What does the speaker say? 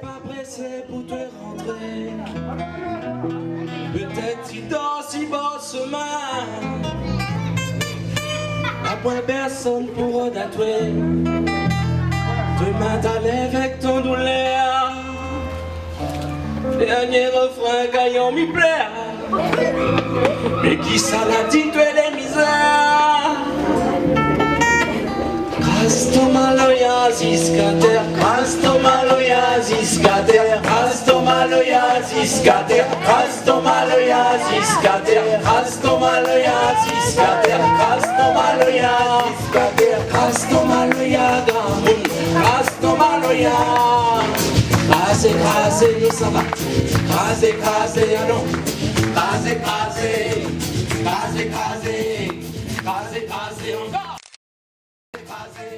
pas pressé pour te rentrer. Peut-être tu dors si bas chemin. Après personne pour tatouer. Demain t'allais avec ton douleur. Dernier refrain gagnant m'y plaire. Mais qui ça l'a dit tu es les misères. Castomaloya ziskater, Castomaloya ziskater, Castomaloya ziskater, Castomaloya ziskater, Castomaloya ziskater, Castomaloya ziskater, Castomaloya gamoun, Castomaloya. Crasé, crasé, ça va. Crasé, crasé, non. Crasé, crasé, crasé, crasé, crasé, crasé, encore. Crasé.